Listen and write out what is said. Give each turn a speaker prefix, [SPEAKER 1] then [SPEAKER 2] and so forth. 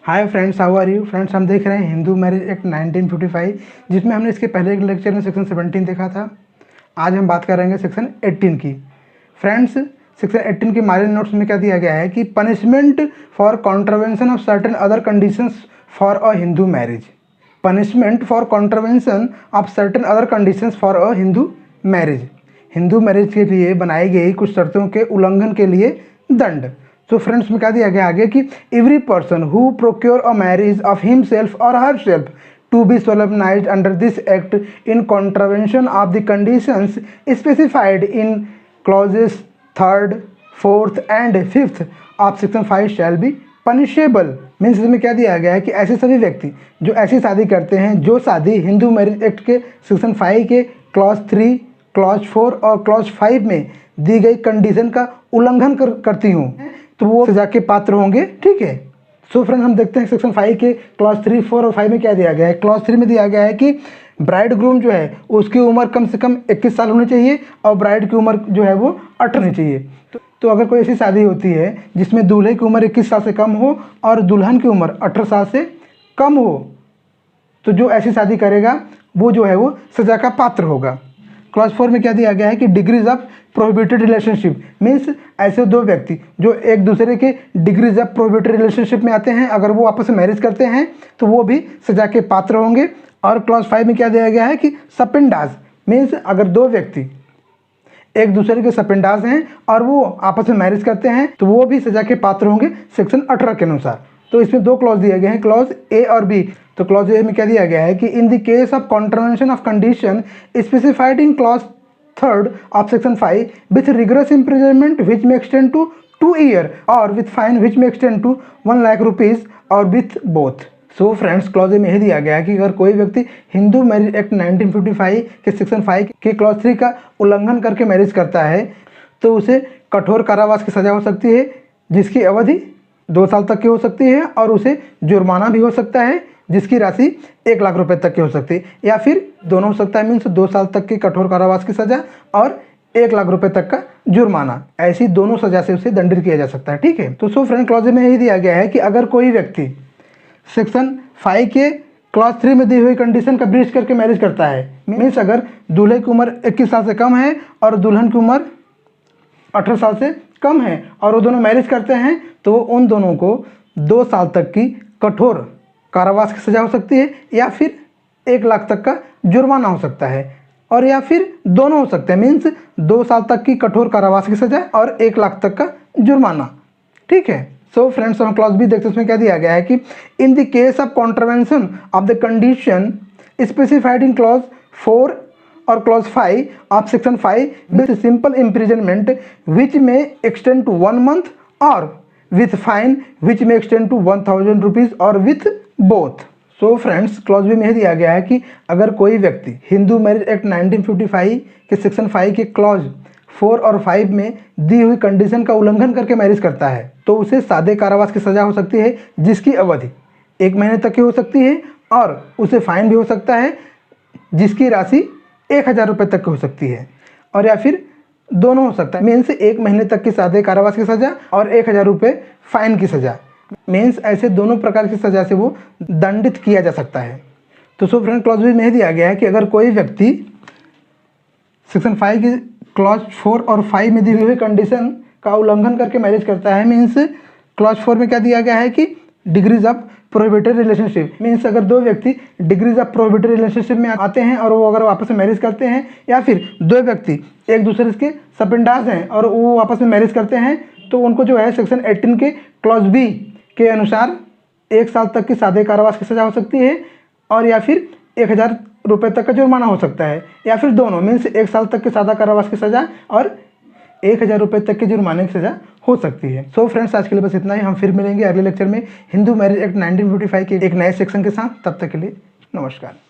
[SPEAKER 1] Hi friends, how are you friends. हम देख रहे हैं हिंदू मैरिज एक्ट 1955, जिसमें हमने इसके पहले एक लेक्चर में सेक्शन 17 देखा था। आज हम बात करेंगे सेक्शन 18 की। फ्रेंड्स, सेक्शन 18 के माइनर नोट्स में क्या दिया गया है कि punishment for contravention of certain other conditions for a Hindu marriage. Punishment for contravention of certain other conditions for a Hindu marriage. Hindu marriage के लिए बनाई गई कुछ शर्तों के उल्लंघन के लिए दंड। तो फ्रेंड्स में क्या दिया गया आगे कि every person who procure a marriage of himself और herself to be solemnised under this act in contravention of the conditions specified in clauses 3rd, 4th and 5th of section 5 shall be punishable. Means इसमें क्या दिया गया है कि ऐसे सभी व्यक्ति जो ऐसी शादी करते हैं जो शादी हिंदू मैरिज एक्ट के सेक्शन 5 के क्लॉज 3, क्लॉज 4 और क्लॉज 5 में दी गई कंडीशन का उल्लंघन करती हूँ तो वो सजा के पात्र होंगे। ठीक है। सो फ्रेंड्स, हम देखते हैं सेक्शन 5 के क्लॉज 3, 4 और 5 में क्या दिया गया है। क्लॉज 3 में दिया गया है कि ब्राइड ग्रूम जो है उसकी उम्र कम से कम 21 साल होनी चाहिए और ब्राइड की उम्र जो है वो 18 होनी चाहिए। तो अगर कोई ऐसी शादी होती है जिसमें दूल्हे की उम्र 21 साल से कम हो और दुल्हन की उम्र 18 साल से कम हो, तो जो ऐसी शादी करेगा वो जो है वो सजा का पात्र होगा। क्लॉज 4 में क्या दिया गया है कि degrees of prohibited relationship. Means ऐसे दो व्यक्ति जो एक दूसरे के डिग्रीज ऑफ प्रोहिबिटेड रिलेशनशिप में आते हैं, अगर वो आपस में मैरिज करते हैं तो वो भी सजा के पात्र होंगे। और क्लॉज 5 में क्या दिया गया है कि सपिंडाज। मीन्स अगर दो व्यक्ति एक दूसरे के सपिंडाज हैं और वो आपस में मैरिज करते हैं तो वो भी सजा के पात्र होंगे सेक्शन 18 के अनुसार। तो इसमें दो क्लॉज दिए गए हैं, क्लॉज ए और बी। तो क्लॉज ए में क्या दिया गया है कि in the case of contravention of condition specified in clause 3rd of section 5 with rigorous imprisonment which may extend to 2 years or with fine which may extend to 1 lakh rupees और with both। So friends, clause A में यह दिया गया है कि अगर कोई व्यक्ति हिंदू मैरिज एक्ट 1955 के सेक्शन 5 के क्लॉज 3 का उल्लंघन करके मैरिज करता है तो उसे कठोर कारावास की सजा हो सकती है, जिसकी अवधि 2 साल तक की हो सकती है, और उसे जुर्माना भी हो सकता है जिसकी राशि 1 लाख रुपए तक की हो सकती है, या फिर दोनों हो सकता है। मीन्स 2 साल तक की कठोर कारावास की सजा और 1 लाख रुपए तक का जुर्माना, ऐसी दोनों सजा से उसे दंडित किया जा सकता है। ठीक है। तो सो फ्रेंड, क्लॉज में यही दिया गया है कि अगर कोई व्यक्ति सेक्शन 5 के क्लॉज 3 में दी हुई कंडीशन का ब्रीच करके मैरिज करता है, मीन्स अगर दूल्हे की उम्र 21 साल से कम है और दुल्हन की उम्र 18 साल से कम है और वो दोनों मैरिज करते हैं, तो उन दोनों को 2 साल तक की कठोर कारावास की सजा हो सकती है, या फिर 1 लाख तक का जुर्माना हो सकता है, और या फिर दोनों हो सकते हैं। मीन्स 2 साल तक की कठोर कारावास की सजा और 1 लाख तक का जुर्माना। ठीक है। सो फ्रेंड्स, हम क्लॉज बी देखते हैं। उसमें क्या दिया गया है कि in the case of contravention of the condition specified in clause 4 और clause 5 of section 5 with simple imprisonment which may extend to 1 month और with fine which may extend to 1000 rupees और with both। So friends, clause B में यह दिया गया है कि अगर कोई व्यक्ति हिंदू मैरिज एक्ट 1955 के सेक्शन 5 के क्लॉज 4 और 5 में दी हुई कंडीशन का उल्लंघन करके मैरिज करता है तो उसे सादे कारावास की सजा हो सकती है, जिसकी अवधि 1 महीने तक की हो सकती है, और उसे फाइन भी हो सकता है जिसकी राशि 1000 रुपये तक की हो सकती है, और या फिर दोनों हो सकता है। मीन्स 1 महीने तक की सादे कारावास की सजा और 1000 रुपये फाइन की सजा। मीन्स ऐसे दोनों प्रकार की सजा से वो दंडित किया जा सकता है। तो सो फ्रेंड, क्लॉज बी में दिया गया है कि अगर कोई व्यक्ति सेक्शन 5 की क्लॉज 4 और 5 में दी हुई कंडीशन का उल्लंघन करके मैरिज करता है, मीन्स क्लॉज 4 में क्या दिया गया है कि degrees of prohibited relationship. Means अगर दो व्यक्ति डिग्रीज ऑफ प्रोहिबिटेड रिलेशनशिप में आते हैं और वो अगर आपस में मैरिज करते हैं, या फिर दो व्यक्ति एक दूसरे के सपिंडाज हैं और वो आपस में मैरिज करते हैं, तो उनको जो है सेक्शन 18 के क्लॉज बी के अनुसार 1 साल तक की सादे कारावास की सजा हो सकती है, और या फिर 1000 रुपये तक का जुर्माना हो सकता है, या फिर दोनों। मीन्स 1 साल तक की सादा कारावास की सजा और 1000 रुपये तक के जुर्माने की सजा हो सकती है। सो फ्रेंड्स, आज के लिए बस इतना ही। हम फिर मिलेंगे अगले लेक्चर में हिंदू मैरिज एक्ट 1955 के एक नए सेक्शन के साथ। तब तक के लिए नमस्कार।